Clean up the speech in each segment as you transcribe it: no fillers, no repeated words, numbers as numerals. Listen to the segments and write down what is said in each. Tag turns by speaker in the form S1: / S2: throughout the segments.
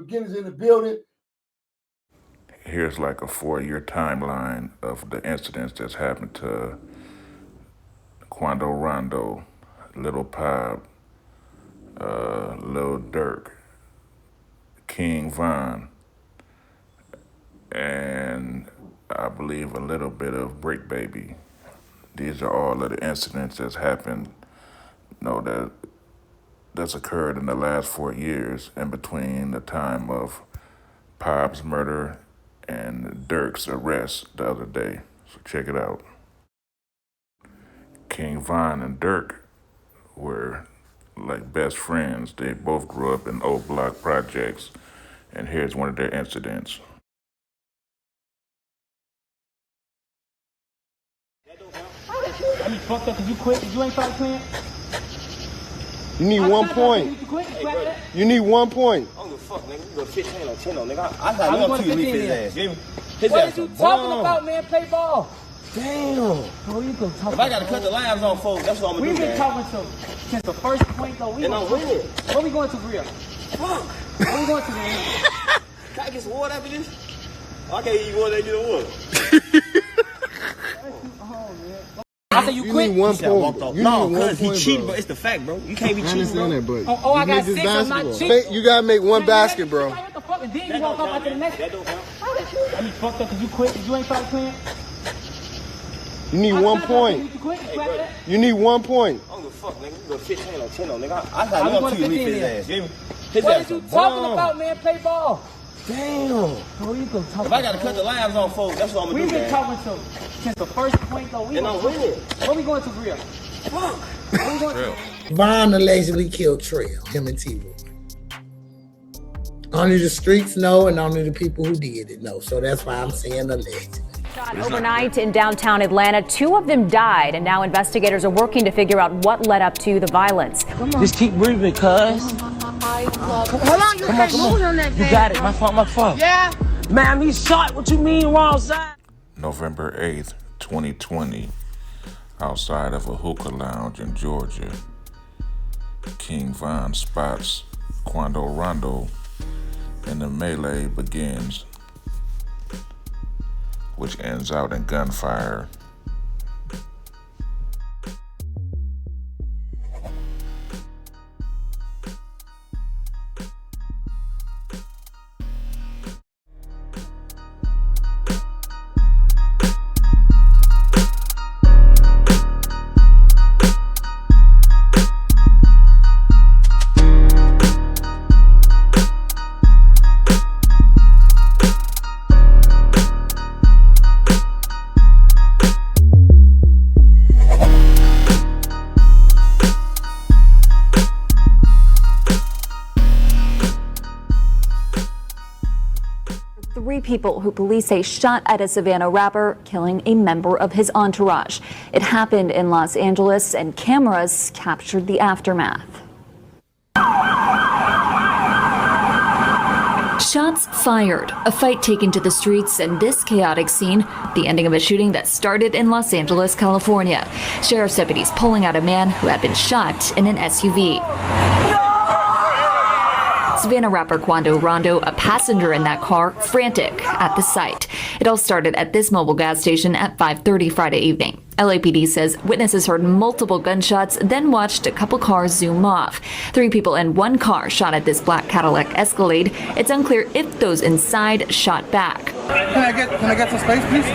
S1: beginnings in the building.
S2: Here's like a 4-year timeline of the incidents that's happened to Quando Rondo, Little Pop, Lil Durk, King Von, and I believe a little bit of Brick Baby. These are all of the incidents that's happened, that's occurred in the last 4 years in between the time of Pop's murder and Dirk's arrest the other day. So check it out. King Von and Dirk were like best friends. They both grew up in old block projects, and here's one of their incidents.
S3: I mean, fucked up because you quit. You ain't started playing.
S4: You need 1 point. You need 1 point.
S5: I don't give a fuck, nigga. You go 15 or 10 on, nigga. I got you on 2 leave his ass. His
S3: what
S5: ass
S3: are you
S5: a
S3: talking
S5: bomb.
S3: about, man? Play ball.
S5: Damn.
S3: Bro, you gonna talk
S5: If I gotta cut the lines on folks, that's what I'm gonna do,
S3: We've been
S5: man.
S3: talking since the first point, though.
S5: And I'm winning.
S3: Where we going to, Bria?
S5: Fuck.
S3: Where we going to, man?
S5: Can I get some water after this? I can't eat water, they get a water.
S3: I said you quit.
S4: Need 1 point.
S5: No, because he cheated, but it's the fact, bro. You can't be
S4: I
S5: cheating,
S4: understand
S5: bro.
S4: that, but
S3: I got
S4: you
S3: 6.
S4: need
S3: I'm
S4: this
S3: not
S4: basketball.
S3: cheating.
S4: You gotta make one basket, bro.
S3: What the fuck? And then you walk up after the next.
S5: That don't count.
S3: I mean, fucked up because you quit. You ain't started playing.
S4: You need 1 point.
S3: You quit. You
S5: brother.
S4: You need 1 point.
S5: I don't give a fuck, nigga. You go 15 or 10 on, nigga. I got you on 2 leave his ass. His
S3: What
S5: ass
S3: are
S5: a
S3: you talking
S5: bomb.
S3: about, man? Play ball.
S5: Damn.
S3: Bro, you gonna talk
S5: If I gotta cut the lines on folks, that's what I'm gonna
S3: We've
S5: do,
S3: been
S5: man.
S3: talking since the first point, though.
S5: And I'm winning.
S3: Where we going to, Bria?
S5: Fuck.
S3: Where we going to?
S6: Von allegedly killed Trail, him and T-Roy. Only the streets know and only the people who did it know. So that's why I'm saying allegedly.
S7: Shot overnight in downtown Atlanta. 2 of them died, and now investigators are working to figure out what led up to the violence.
S3: Just keep breathing, cuz.
S8: Hold on, you can't move on that
S3: You got it. My fault.
S8: Yeah.
S3: Man, he shot. What you mean, wrong side?
S2: November 8th, 2020, outside of a hookah lounge in Georgia, King Von spots Quando Rondo, and the melee begins, which ends out in gunfire.
S7: Three people who police say shot at a Savannah rapper, killing a member of his entourage. It happened in Los Angeles, and cameras captured the aftermath. Shots fired, a fight taken to the streets, and this chaotic scene, the ending of a shooting that started in Los Angeles, California. Sheriff's deputies pulling out a man who had been shot in an SUV. Savannah rapper Quando Rondo, a passenger in that car, frantic at the sight. It all started at this mobile gas station at 5:30 Friday evening. LAPD says witnesses heard multiple gunshots, then watched a couple cars zoom off. 3 people in one car shot at this black Cadillac Escalade. It's unclear if those inside shot back.
S4: Can I get some space, please?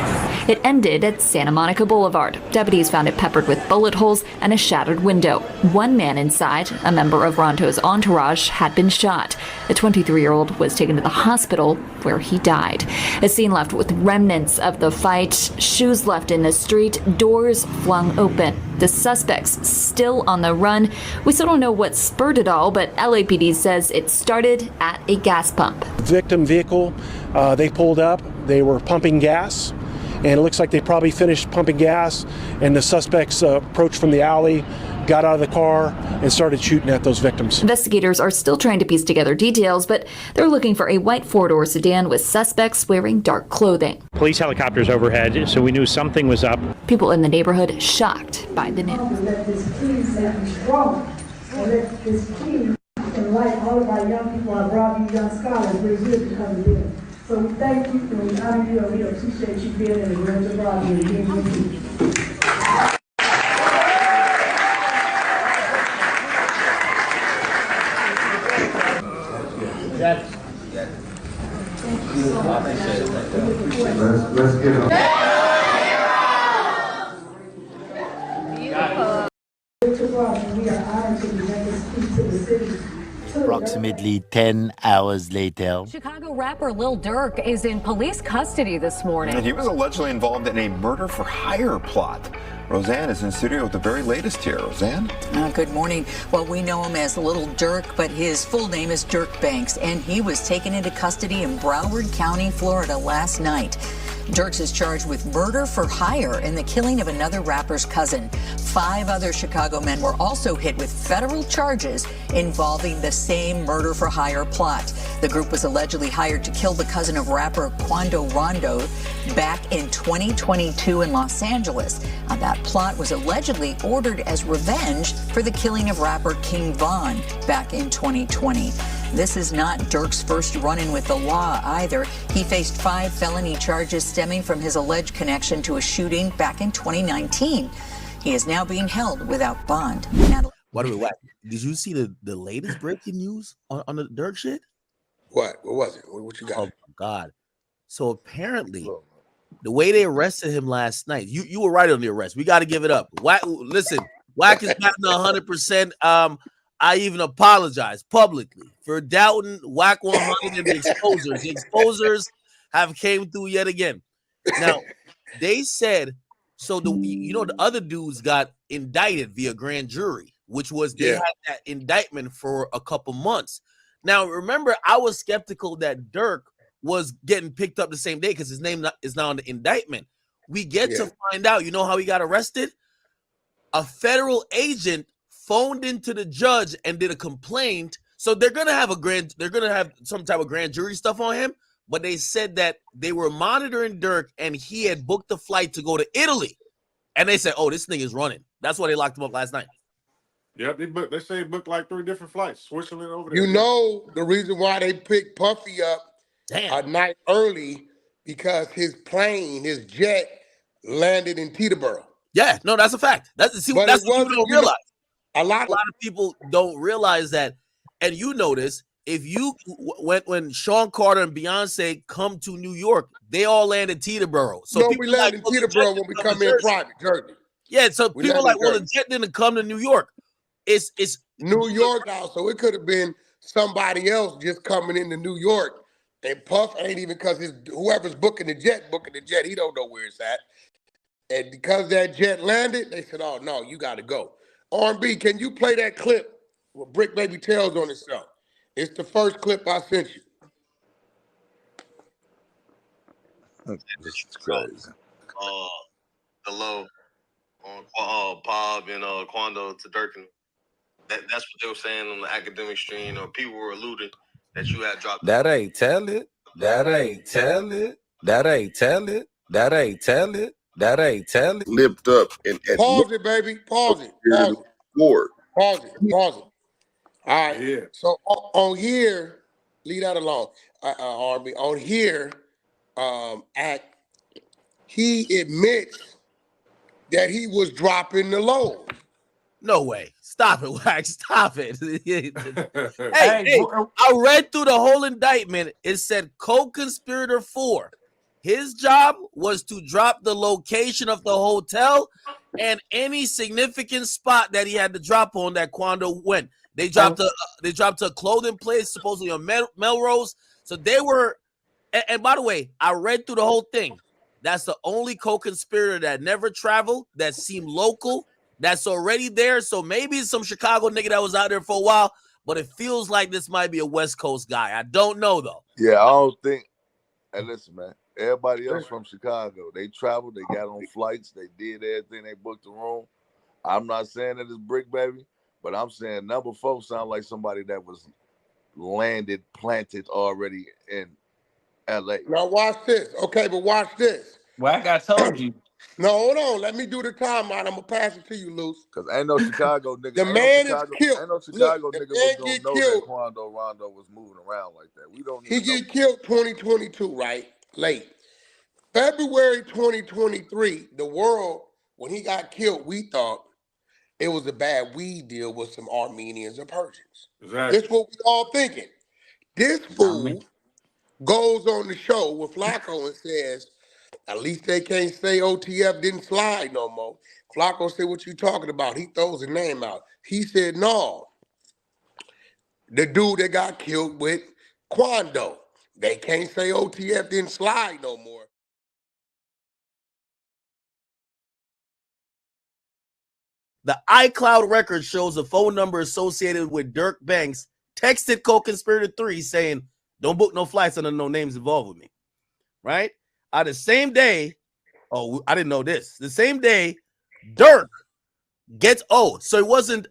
S7: It ended at Santa Monica Boulevard. Deputies found it peppered with bullet holes and a shattered window. One man inside, a member of Rondo's entourage, had been shot. The 23-year-old was taken to the hospital where he died. A scene left with remnants of the fight, shoes left in the street, doors flung open. The suspects still on the run. We still don't know what spurred it all, but LAPD says it started at a gas pump.
S9: Victim vehicle, they pulled up, they were pumping gas, and it looks like they probably finished pumping gas, and the suspects approached from the alley, got out of the car, and started shooting at those victims.
S7: Investigators are still trying to piece together details, but they're looking for a white 4-door sedan with suspects wearing dark clothing.
S10: Police helicopters overhead, so we knew something was up.
S7: People in the neighborhood shocked by the news.
S11: Let this key set me strong. Let this key and
S1: white, all of our young people, our Broadview young scholars, we're here because of them. So we thank you and we honor you and we appreciate you being in the Village of Broadview and being with you.
S4: Let's get it.
S1: We are honored to be able to speak to the city.
S11: Approximately 10 hours later.
S12: Chicago rapper Lil Durk is in police custody this morning.
S13: And he was allegedly involved in a murder for hire plot. Roseanne is in studio with the very latest here. Roseanne?
S14: Good morning. Well, we know him as Lil Durk, but his full name is Dirk Banks, and he was taken into custody in Broward County, Florida last night. Dirks is charged with murder for hire and the killing of another rapper's cousin. 5 other Chicago men were also hit with federal charges involving the same murder for hire plot. The group was allegedly hired to kill the cousin of rapper Quando Rondo back in 2022 in Los Angeles. That plot was allegedly ordered as revenge for the killing of rapper King Von back in 2020. This is not Dirk's first run-in with the law either. He faced 5 felony charges stemming from his alleged connection to a shooting back in 2019. He is now being held without bond.
S15: What did you see the latest breaking news on the Dirk shit?
S4: What was it? What you got?
S15: Oh my God. So apparently the way they arrested him last night, you were right on the arrest. We got to give it up. Listen, Wack is not 100%. I even apologize publicly for doubting Wack 100 and the exposers. The exposers have came through yet again. Now, they said, so the other dudes got indicted via grand jury, which was they had that indictment for a couple months. Now, remember, I was skeptical that Dirk was getting picked up the same day because his name is now on the indictment. We get to find out, you know how he got arrested? A federal agent phoned into the judge and did a complaint. So they're gonna have some type of grand jury stuff on him. But they said that they were monitoring Dirk and he had booked a flight to go to Italy. And they said, "Oh, this thing is running." That's why they locked him up last night.
S16: Yeah, they say he booked like 3 different flights, Switzerland over there.
S4: You know the reason why they picked Puffy up a night early because his plane, his jet, landed in Teterboro.
S15: Yeah, no, that's a fact. That's what people don't realize. A lot of people don't realize that. And you notice if you when Sean Carter and Beyonce come to New York, they all land in Teterboro. So
S4: we land in Teterboro when we come in private, Jersey.
S15: Yeah, so people are like, well, the jet didn't come to New York. It's
S4: New York now, so it could have been somebody else just coming into New York. And Puff ain't even because whoever's booking the jet, he don't know where it's at. And because that jet landed, they said, "Oh no, you got to go." R&B, can you play that clip with Brick Baby tells on itself? It's the first clip I sent you.
S17: This is crazy. Hello on Bob and Quando to Durkin. That's what they were saying on the academic stream, or people were alluding that you had dropped.
S18: That ain't tell it. That ain't tell it. That ain't tell it. That ain't tell it. That ain't tell it.
S4: Lipped up and pause it, baby. Pause it. Pause it. Pause it. Pause it. All right. Yeah. So on here, leave that alone. R&B. On here, he admits that he was dropping the load.
S15: No way. Stop it, Wax. Stop it. hey, I read through the whole indictment. It said co-conspirator 4. His job was to drop the location of the hotel and any significant spot that he had to drop on that Quando went. They dropped a clothing place, supposedly on Melrose. So they were, and by the way, I read through the whole thing. That's the only co-conspirator that never traveled, that seemed local, that's already there. So maybe it's some Chicago nigga that was out there for a while, but it feels like this might be a West Coast guy. I don't know, though.
S19: Yeah, I don't think. Hey, listen, man. Everybody else from Chicago, they traveled, they got on flights, they did everything, they booked the room. I'm not saying that it's Brick Baby, but I'm saying number 4 sound like somebody that was planted already in LA.
S4: Now watch this. Okay, but watch this.
S3: Wack, I told you.
S4: No, hold on. Let me do the timeline. I'm gonna pass it to you, Luce.
S19: Cause ain't no Chicago nigga.
S4: The man is killed.
S19: Ain't no
S4: Look,
S19: Chicago
S4: the
S19: nigga was
S4: man
S19: gonna
S4: get
S19: know that
S4: killed.
S19: Quando Rondo was moving around like that. We don't
S4: He
S19: even know.
S4: get killed 2022, right? Late. February 2023, the world, when he got killed, we thought it was a bad weed deal with some Armenians and Persians.
S16: Exactly.
S4: This what we all thinking. This fool goes on the show with Flacco and says, at least they can't say OTF didn't slide no more. Flacco said, what you talking about? He throws his name out. He said, no. The dude that got killed with Quando. They can't say OTF didn't slide no more.
S15: The iCloud record shows a phone number associated with Durk Banks texted co-conspirator 3 saying, don't book no flights under no names involved with me. Right? The same day, I didn't know this. The same day, Durk gets so it wasn't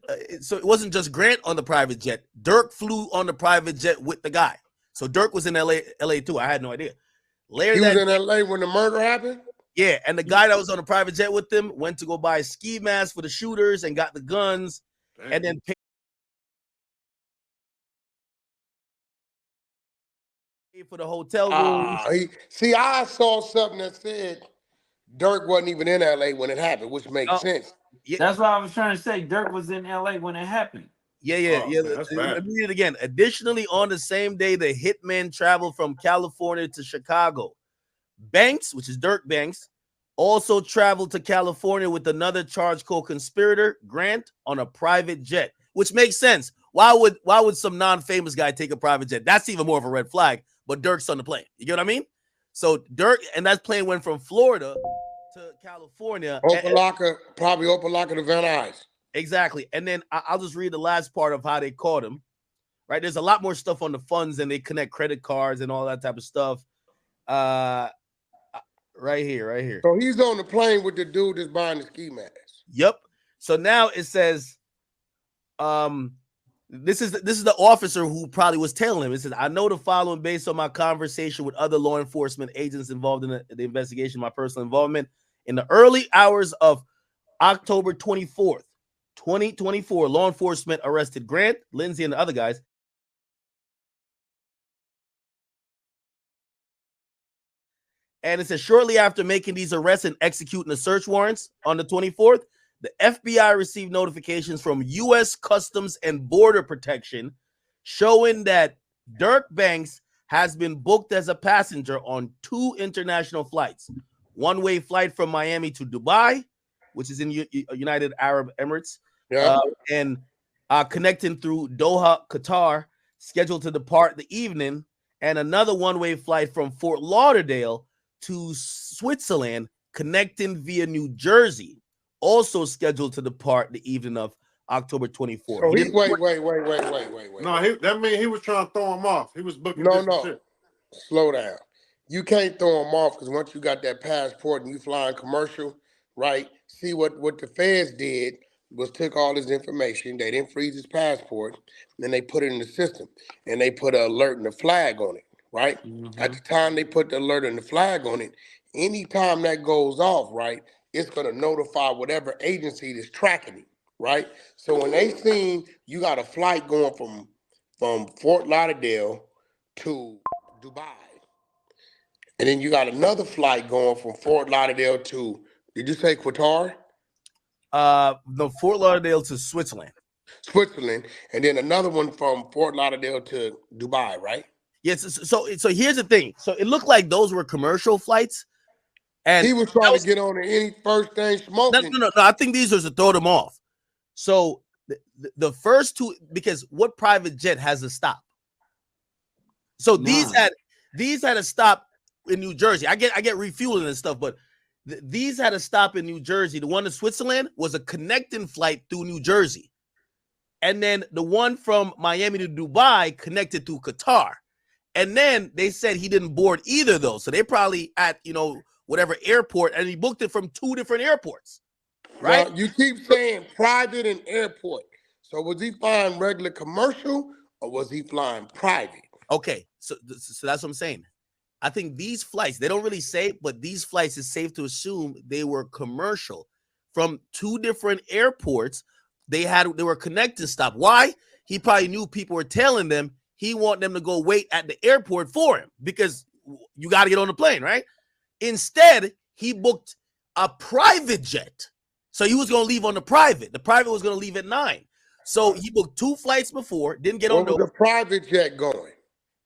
S15: just Grant on the private jet. Durk flew on the private jet with the guy. So Durk was in LA too. I had no idea.
S4: He was in LA when the murder happened?
S15: Yeah, and the guy that was on the private jet with him went to go buy a ski mask for the shooters and got the guns. Damn. And then paid for the hotel room.
S4: I saw something that said Durk wasn't even in LA when it happened, which makes sense.
S20: Yeah. That's what I was trying to say. Durk was in LA when it happened.
S15: Yeah. Let me read it again. Additionally, on the same day, the hitman traveled from California to Chicago. Banks, which is Durk Banks, also traveled to California with another charged co-conspirator, Grant, on a private jet, which makes sense. Why would some non-famous guy take a private jet? That's even more of a red flag, but Durk's on the plane. You get what I mean? So Durk, and that plane went from Florida to California.
S4: Probably Opalaka to Van Nuys.
S15: Exactly. And then I'll just read the last part of how they caught him. Right? There's a lot more stuff on the funds, and they connect credit cards and all that type of stuff. Right here.
S4: So he's on the plane with the dude that's buying the ski mask.
S15: Yep. So now it says, this is the officer who probably was telling him. It says, I know the following based on my conversation with other law enforcement agents involved in the investigation, my personal involvement. In the early hours of October 24th, 2024, law enforcement arrested Grant, Lindsay, and the other guys. And it says, shortly after making these arrests and executing the search warrants on the 24th, the FBI received notifications from U.S. Customs and Border Protection showing that Durk Banks has been booked as a passenger on 2 international flights. One-way flight from Miami to Dubai, which is in United Arab Emirates, and connecting through Doha, Qatar, scheduled to depart the evening, and another one-way flight from Fort Lauderdale to Switzerland, connecting via New Jersey, also scheduled to depart the evening of October 24th.
S4: So wait.
S16: No, that means he was trying to throw him off. He was booking shit.
S4: Slow down. You can't throw him off because once you got that passport and you flying commercial, right? See what the feds did was took all his information. They didn't freeze his passport. Then they put it in the system and they put an alert and a flag on it. Right? Mm-hmm. At the time they put the alert and the flag on it, anytime that goes off, right, it's going to notify whatever agency that's tracking it, right? So when they seen you got a flight going from Fort Lauderdale to Dubai, and then you got another flight going from Fort Lauderdale to, did you say Qatar?
S15: The Fort Lauderdale to Switzerland.
S4: And then another one from Fort Lauderdale to Dubai, right?
S15: Yes. So here's the thing. So it looked like those were commercial flights, and
S4: he was trying to get on any first thing smoking.
S15: No. I think these are to throw them off. So the first 2, because what private jet has a stop? So these had a stop in New Jersey. I get refueling and stuff, but these had a stop in New Jersey. The one in Switzerland was a connecting flight through New Jersey, and then the one from Miami to Dubai connected to Qatar. And then they said he didn't board either of those. So they probably at, whatever airport, and he booked it from 2 different airports, right?
S4: Well, you keep saying private and airport. So was he flying regular commercial or was he flying private?
S15: Okay, so that's what I'm saying. I think these flights, they don't really say, but these flights is safe to assume they were commercial from 2 different airports. They were connected stop. Why? He probably knew people were telling them he want them to go wait at the airport for him because you got to get on the plane, right? Instead, he booked a private jet. So he was going to leave on the private. The private was going to leave at 9. So he booked 2 flights before, didn't get on
S4: the private jet going.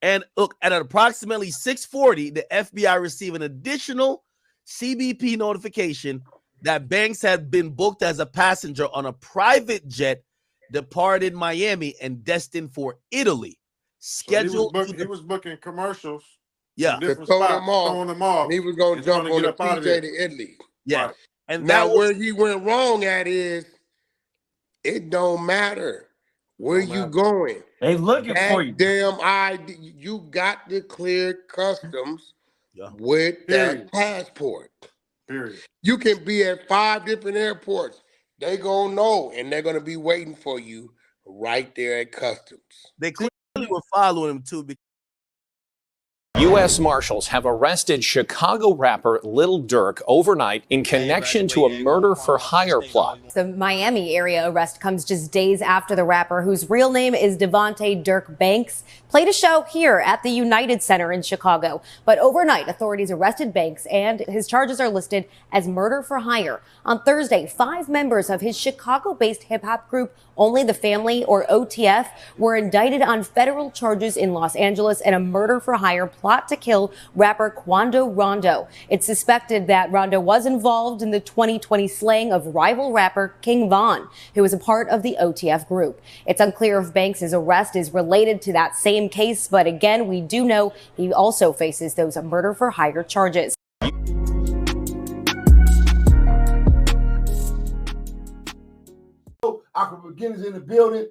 S15: And look, at approximately 6:40, the FBI received an additional CBP notification that Banks had been booked as a passenger on a private jet departed Miami and destined for Italy. Scheduled.
S16: So he was booking commercials.
S15: Yeah.
S4: To throw them off. And he was going to jump on the PJ to Italy.
S15: Yeah.
S4: Right.
S15: And
S4: now where he went wrong at is it don't matter where you going.
S20: They looking for you.
S4: Damn ID, you got to clear customs with that passport.
S16: Period.
S4: You can be at 5 different airports. They gonna know, and they're gonna be waiting for you right there at customs.
S15: They clearly were following him too.
S21: U.S. Marshals have arrested Chicago rapper Lil Durk overnight in connection to a murder-for-hire plot.
S22: The Miami area arrest comes just days after the rapper, whose real name is Devontae Durk Banks, played a show here at the United Center in Chicago. But overnight, authorities arrested Banks, and his charges are listed as murder for hire. On Thursday, 5 members of his Chicago-based hip-hop group, Only the Family, or OTF, were indicted on federal charges in Los Angeles in a murder-for-hire plot to kill rapper Quando Rondo. It's suspected that Rondo was involved in the 2020 slaying of rival rapper King Von, who was a part of the OTF group. It's unclear if Banks' arrest is related to that same case, but again, we do know he also faces those murder-for-hire charges.
S23: Aqua Beginners in the building.